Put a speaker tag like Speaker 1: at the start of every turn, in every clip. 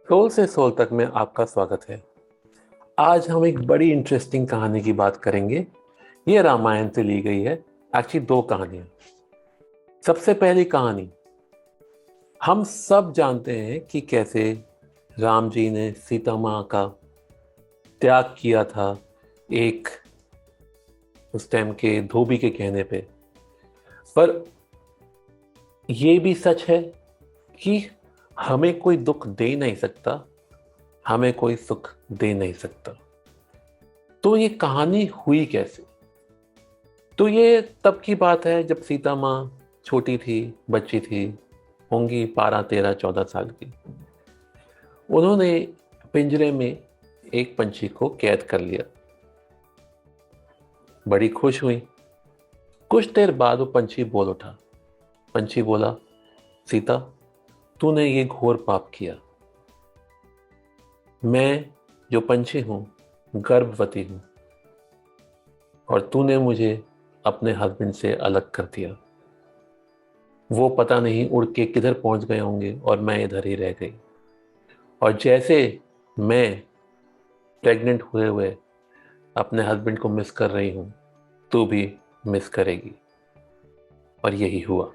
Speaker 1: Soul से soul तक में आपका स्वागत है। आज हम एक बड़ी इंटरेस्टिंग कहानी की बात करेंगे। ये रामायण से ली गई है। एक्चुअली दो कहानियां। सबसे पहली कहानी, हम सब जानते हैं कि कैसे राम जी ने सीता माँ का त्याग किया था, एक उस टाइम के धोबी के कहने पे। पर ये भी सच है कि हमें कोई दुख दे नहीं सकता, हमें कोई सुख दे नहीं सकता। तो ये कहानी हुई कैसे? तो ये तब की बात है जब सीता माँ छोटी थी, बच्ची थी, होंगी 12, 13, 14 साल की। उन्होंने पिंजरे में एक पंछी को कैद कर लिया। बड़ी खुश हुई। कुछ देर बाद वो पंछी बोल उठा। पंछी बोला, सीता, तूने ये घोर पाप किया। मैं जो पंछी हूं, गर्भवती हूं, और तूने मुझे अपने हस्बैंड से अलग कर दिया। वो पता नहीं उड़ के किधर पहुंच गए होंगे और मैं इधर ही रह गई। और जैसे मैं प्रेग्नेंट हुए हुए अपने हस्बैंड को मिस कर रही हूं, तू भी मिस करेगी। और यही हुआ।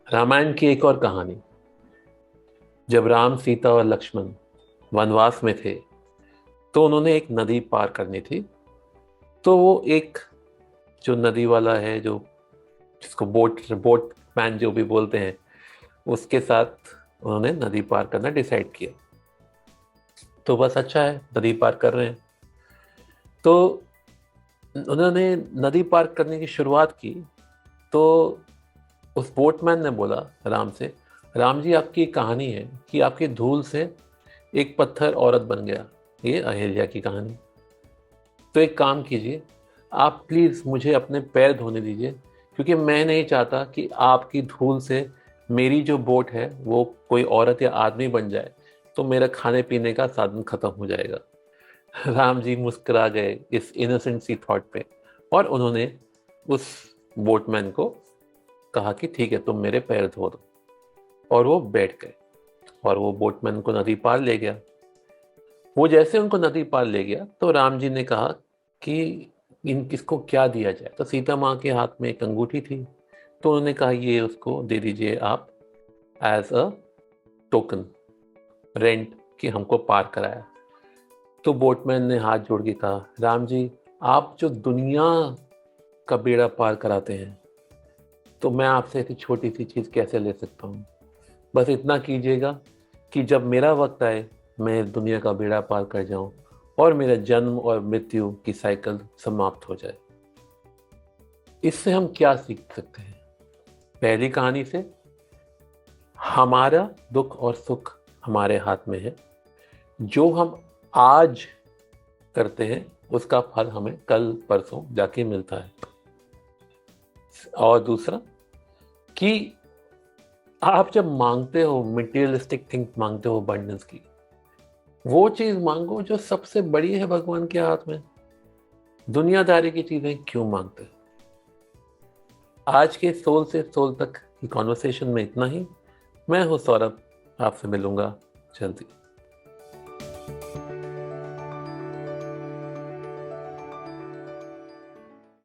Speaker 1: रामायण की एक और कहानी, जब राम, सीता और लक्ष्मण वनवास में थे तो उन्होंने एक नदी पार करनी थी। तो वो एक जो नदी वाला है, जो जिसको बोट बोट मैन जो भी बोलते हैं, उसके साथ उन्होंने नदी पार करना डिसाइड किया। तो बस अच्छा है, नदी पार कर रहे हैं। तो उन्होंने नदी पार करने की शुरुआत की। तो उस बोटमैन ने बोला राम से, राम जी, आपकी एक कहानी है कि आपकी धूल से एक पत्थर औरत बन गया। ये अहिल्या की कहानी। तो एक काम कीजिए, आप प्लीज़ मुझे अपने पैर धोने दीजिए, क्योंकि मैं नहीं चाहता कि आपकी धूल से मेरी जो बोट है वो कोई औरत या आदमी बन जाए, तो मेरा खाने पीने का साधन खत्म हो जाएगा। राम जी मुस्कुरा गए इस इनोसेंट सी थॉट पे, और उन्होंने उस बोटमैन को कहा कि ठीक है, तुम मेरे पैर धो दो। और वो बैठ गए, और वो बोटमैन को नदी पार ले गया। वो जैसे उनको नदी पार ले गया तो राम जी ने कहा कि इन किसको क्या दिया जाए। तो सीता माँ के हाथ में एक अंगूठी थी, तो उन्होंने कहा ये उसको दे दीजिए आप, एज अ टोकन, रेंट, कि हमको पार कराया। तो बोटमैन ने हाथ जोड़ के कहा, राम जी, आप जो दुनिया का बेड़ा पार कराते हैं, तो मैं आपसे ऐसी छोटी सी चीज़ कैसे ले सकता हूँ। बस इतना कीजिएगा कि जब मेरा वक्त आए, मैं इस दुनिया का बेड़ा पार कर जाऊं और मेरा जन्म और मृत्यु की साइकिल समाप्त हो जाए। इससे हम क्या सीख सकते हैं? पहली कहानी से, हमारा दुख और सुख हमारे हाथ में है। जो हम आज करते हैं उसका फल हमें कल परसों जाके मिलता है। और दूसरा कि आप जब मांगते हो, मटेरियलिस्टिक थिंग मांगते हो, अबंडेंस की, वो चीज मांगो जो सबसे बड़ी है भगवान के हाथ में। दुनियादारी की चीजें क्यों मांगते हो? आज के सोल से सोल तक की कॉन्वर्सेशन में इतना ही। मैं हूं सौरभ, आपसे मिलूंगा जल्दी।